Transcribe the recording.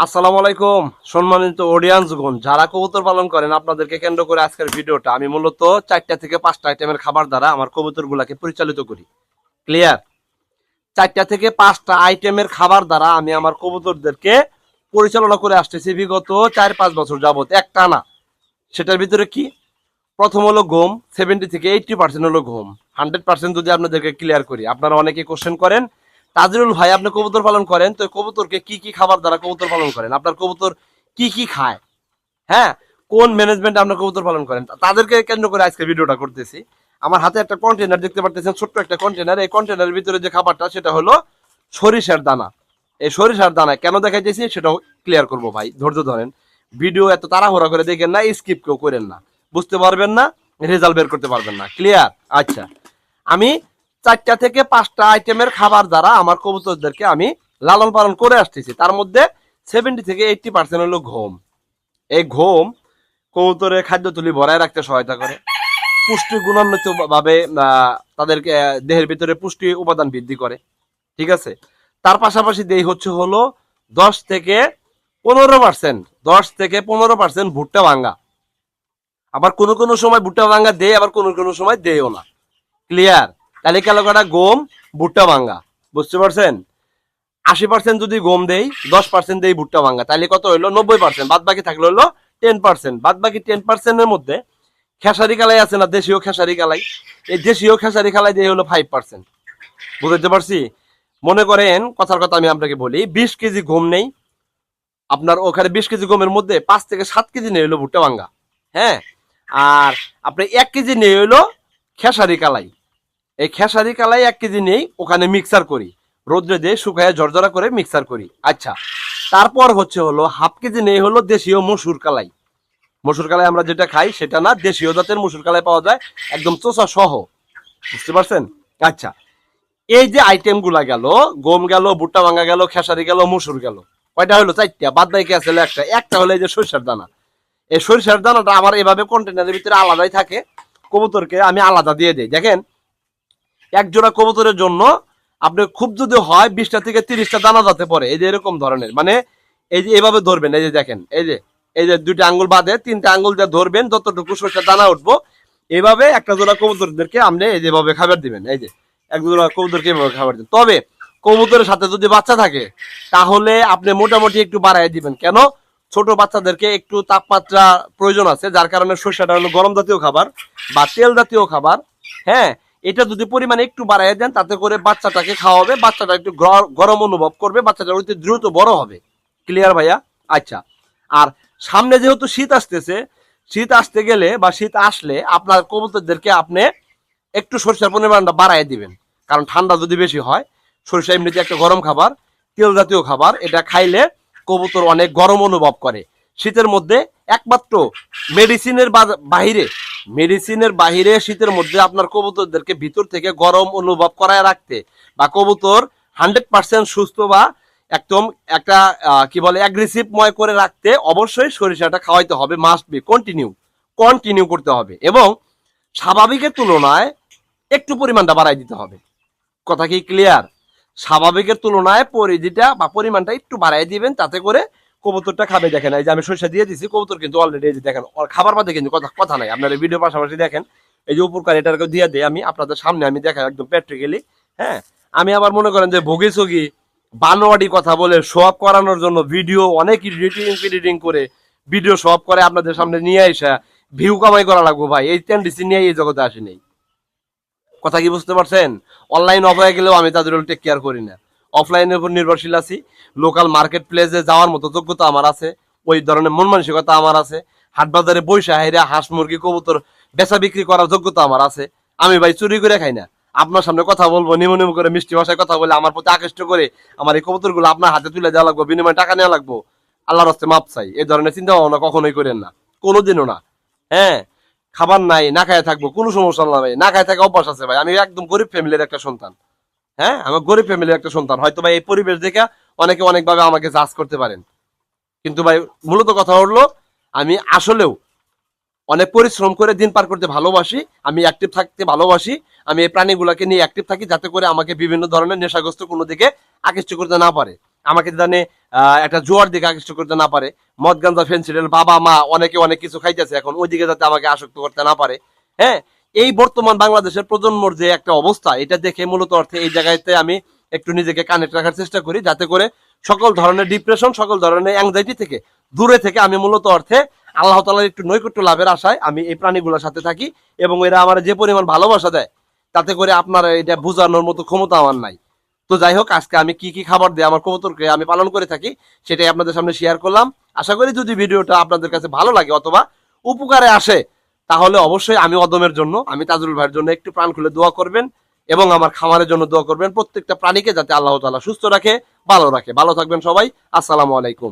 আসসালামু আলাইকুম সম্মানিত অডিয়েন্সগণ, যারা কবুতর পালন করেন আপনাদেরকে কেন্দ্র করে আজকের ভিডিওটা। আমি মূলত 4টা থেকে 5টা আইটেমের খাবার দ্বারা আমার কবুতরগুলোকে পরিচালিত করি। ক্লিয়ার? 4টা থেকে 5টা আইটেমের খাবার দ্বারা আমি আমার কবুতরদেরকে পরিচালনা করে আসতেছি বিগত 4-5 বছর যাবত একটানা। সেটার ভিতরে কি? প্রথম হলো গম, 70 থেকে 80% হলো গম। 100% যদি আপনাদেরকে ক্লিয়ার করি, আপনারা অনেকে কোশ্চেন করেন, তাজরুল ভাই আপনি কবুতর পালন করেন, তো কবুতরকে কি কি খাবার দ্বারা কবুতর পালন করেন, আপনার কবুতর কি কি খায়, হ্যাঁ, কোন ম্যানেজমেন্ট আপনার কবুতর পালন করেন, তাদেরকে কেন্দ্র করে আজকে ভিডিওটা করতেছি। আমার হাতে একটা কন্টেনার দেখতে পারতেছেন, ছোট্ট একটা কন্টেনার। এই কন্টেনারের ভিতরে যে খাবারটা সেটা হলো সরিষার দানা। এই সরিষার দানা কেন দেখাইতেছি সেটাও ক্লিয়ার করবো ভাই, ধৈর্য ধরেন। ভিডিও এত তাড়াহুড়া করে দেখেন না, স্কিপ কেউ করেন না, বুঝতে পারবেন না, রেজাল্ট বের করতে পারবেন না। ক্লিয়ার? আচ্ছা, আমি 4টা থেকে 5টা আইটেমের খাবার দ্বারা আমার কবুতরদেরকে আমি লালন পালন করে আসতেছি। তার মধ্যে 70 থেকে 80% হলো গম। এই গম কবুতরের খাদ্য তুলি ভরায় রাখতে সহায়তা করে, পুষ্টি গুণান্বিত ভাবে তাদেরকে দেহের ভিতরে পুষ্টি উপাদান বৃদ্ধি করে। ঠিক আছে? তার পাশাপাশি দেই হচ্ছে হলো 10 থেকে 15%, 10 থেকে 15% ভুট্টা ভাঙ্গা। আবার কোনো কোনো সময় ভুট্টা ভাঙ্গা দেয়, আবার কোনো কোনো সময় দেয়ও না। ক্লিয়ার? তাহলে কাটা গম, ভুট্টা ভাঙ্গা, বুঝতে পারছেন? 80% যদি গম দেই, 10% দেই ভুট্টা ভাঙ্গা, তাহলে কত হইলো? 90%। বাদ বাকি থাকলো হলো 10%। বাদ বাকি 10% এর মধ্যে খেসারি কালাই আছে না, দেশীয় খেসারি কালাই, এই দেশীয় খেসারি কালাই দিয়ে হলো 5%। বুঝতে পারছি? মনে করেন, কথার কথা আমি আপনাকে বলি, 20 কেজি গম নেই আপনার, ওখানে 20 কেজি গমের মধ্যে 5 থেকে 7 কেজি নিয়ে হলো ভুট্টা ভাঙ্গা, হ্যাঁ, আর আপনি 1 কেজি নিয়ে হলো খেসারি কালাই। এই খেসারি কালাই 1 কেজি নেই, ওখানে মিক্সার করি, রোদ্রে দিয়ে শুকায় ঝরঝরা করে মিক্সার করি। আচ্ছা, তারপর হচ্ছে হলো হাফ কেজি নেই হলো দেশীয় মসুর কালাই। মসুর কালাই আমরা যেটা খাই সেটা না, দেশীয় জাতের মসুর কালাই পাওয়া যায়, একদম চোষা সহ। বুঝতে পারছেন? আচ্ছা, এই যে আইটেম গুলা গেল, গম গেল, ভুট্টা ভাঙ্গা গেল, খেসারি গেল, মসুর গেল, কয়টা হলো? 4টা। বাদ বাকি আছে একটা, একটা হলো এই যে সরিষার দানা। এই সরিষার দানাটা আমার এভাবে কন্টেনারের ভিতরে আলাদাই থাকে, কবুতরকে আমি আলাদা দিয়ে দিই। দেখেন, এক জোড়া কবুতরের জন্য আপনি খুব যদি হয় 20টা থেকে 30টা দানা যাতে পড়ে, এই যে এরকম ধরনের, মানে এই যে এভাবে ধরবেন, এই যে দেখেন, এই যে 2টা আঙ্গুল বাদে 3টা আঙ্গুল দিয়ে ধরবেন, যতটুকু সরিষার দানা উঠবো, এইভাবে একটা জোড়া কবুতরদেরকে আপনি এই যেভাবে খাবার দিবেন। এই যে এক জোড়া কবুতরকে এভাবে খাবার দিবেন। তবে কবুতরের সাথে যদি বাচ্চা থাকে তাহলে আপনি মোটামুটি একটু বাড়াই দিবেন। কেন? ছোট বাচ্চাদেরকে একটু তাপমাত্রা প্রয়োজন আছে, যার কারণে সরিষাটা হলো গরম জাতীয় খাবার বা তেল জাতীয় খাবার, হ্যাঁ। এটা যদি পরিমাণে একটু বাড়াই দেন, তাতে করে বাচ্চাটাকে খাওয়াবে, বাচ্চাটা একটু গরম অনুভব করবে, বাচ্চাটা অতি দ্রুত বড় হবে। ক্লিয়ার ভাইয়া? আচ্ছা, আর সামনে যেহেতু শীত আসতেছে, শীত আসতে গেলে বা শীত আসলে আপনার কবুতরদেরকে আপনি একটু সরিষার পরিমাণটা বাড়াই দিবেন। কারণ ঠান্ডা যদি বেশি হয়, সরিষা এমনিতে একটা গরম খাবার, তেল জাতীয় খাবার, এটা খাইলে কবুতর অনেক গরম অনুভব করে শীতের মধ্যে। একমাত্র মেডিসিনের বাহিরে, মেডিসিনের বাহিরে শীতের মধ্যে আপনার কবুতরদেরকে ভিতর থেকে গরম অনুভব করায় রাখতে বা কবুতর 100% সুস্থ বা একদম একটা কি বলে অ্যাগ্রেসিভ ময় করে রাখতে অবশ্যই সরিষাটা খাওয়াইতে হবে, মাস্ট বি, কন্টিনিউ করতে হবে, এবং স্বাভাবিকের তুলনায় একটু পরিমাণটা বাড়াই দিতে হবে। কথা কি ক্লিয়ার? স্বাভাবিকের তুলনায় পরিধিটা বা পরিমাণটা একটু বাড়াই দিবেন, তাতে করে কবুতরটা খাবে। দেখেন, এই যে আমি সরিষা দিয়ে দিছি, কবুতর কিন্তু অলরেডি এই যে দেখেন খাবার বাদে কিন্তু কথা নাই। আপনারা ভিডিও পাশাপাশি দেখেন, এই যে উপকার এটাকে দিয়ে দেয় আমি আপনাদের সামনে, আমি দেখাই একদম প্র্যাকটিক্যালি, হ্যাঁ। আমি আবার মনে করেন যে ভোগী সগি বানোয়াডি কথা বলে শো অফ করানোর জন্য ভিডিও অনেক এডিটিং করে ভিডিও শো অফ করে আপনাদের সামনে নিয়ে আসা ভিউ কামাই করা লাগবো ভাই, এই টেন্ডেন্সি নিয়ে এই জগতে আসেনি। কথা কি বুঝতে পারছেন? অনলাইন অফ হয়ে গেলেও আমি তাদের টেক কেয়ার করি না, অফলাইনের উপর নির্ভরশীল আছি। লোকাল মার্কেট প্লেসে যাওয়ার মতো যোগ্যতা আমার আছে, ওই ধরনের মন মানসিকতা আমার আছে। হাট বাজারে বৈশা হাইরা হাঁস মুরগি কবুতর বেচা বিক্রি করার যোগ্যতা আমার আছে। আমি ভাই চুরি করে খাই না, আপনার সামনে কথা বলবো, নিমু নিমু করে মিষ্টি ভাষায় কথা বলে আমার প্রতি আকৃষ্ট করে আমার এই কবুতরগুলো আপনার হাতে তুলে দেওয়া লাগবে, বিনিময়ে টাকা নেওয়া লাগবো, আল্লাহর হস্তে মাপ চাই, এই ধরনের চিন্তা ভাবনা কখনোই করেন না, কোনোদিনও না, হ্যাঁ। খাবার নাই, না খায় থাকবো, কোনো সমস্যা না ভাই, না খায় থাকে অভ্যাস আছে ভাই। আমি একদম গরিব ফ্যামিলির একটা সন্তান, হ্যাঁ, আমার গরিব ফ্যামিলির একটা সন্তান। হয়তো ভাই এই পরিবেশ দেখে অনেকে অনেকভাবে আমাকে জাজ করতে পারেন, কিন্তু ভাই মূলত কথা হলো আমি আসলেও অনেক পরিশ্রম করে দিন পার করতে ভালোবাসি, আমি অ্যাক্টিভ থাকতে ভালোবাসি। আমি এই প্রাণীগুলোকে নিয়ে অ্যাক্টিভ থাকি, যাতে করে আমাকে বিভিন্ন ধরনের নেশাগ্রস্ত কোনো দিকে আকৃষ্ট করতে না পারে। আমাকে জানে একটা জোয়ার দিকে আকৃষ্ট করতে না পারে, মদ গাঞ্জা ফেন্সিডেল বাবা মা অনেকে অনেক কিছু খাইতেছে এখন, ওইদিকে যাতে আমাকে আসক্ত করতে না পারে। হ্যাঁ, এই বর্তমান বাংলাদেশের প্রজন্মর যে একটা অবস্থা, এটা দেখে মূলত অর্থে এই জায়গাতে আমি একটু নিজেকে কানেক্ট রাখার চেষ্টা করি, যাতে করে সকল ধরনের ডিপ্রেশন, সকল ধরনের অ্যাংজাইটি থেকে দূরে থেকে আমি মূলত অর্থে আল্লাহ তাআলার একটু নৈকট্য লাভের আশায় আমি এই প্রাণীগুলোর সাথে থাকি, এবং এরা আমার যে পরিমাণ ভালোবাসা দেয় তাতে করে আপনারা এটা বোঝানোর মতো ক্ষমতা আমার নাই। তো যাই হোক, আজকে আমি কি কি খাবার দিয়ে আমার কবুতরকে আমি পালন করে থাকি সেটাই আপনাদের সামনে শেয়ার করলাম। আশা করি যদি ভিডিওটা আপনাদের কাছে ভালো লাগে অথবা উপকারে আসে, তাহলে অবশ্যই আমি অদমের জন্য, আমি তাজুল ভাইয়ের জন্য একটু প্রাণ খুলে দোয়া করবেন, এবং আমার খামারের জন্য দোয়া করবেন, প্রত্যেকটা প্রাণীকে যাতে আল্লাহ তাআলা সুস্থ রাখে, ভালো রাখে। ভালো থাকবেন সবাই। আসসালামু আলাইকুম।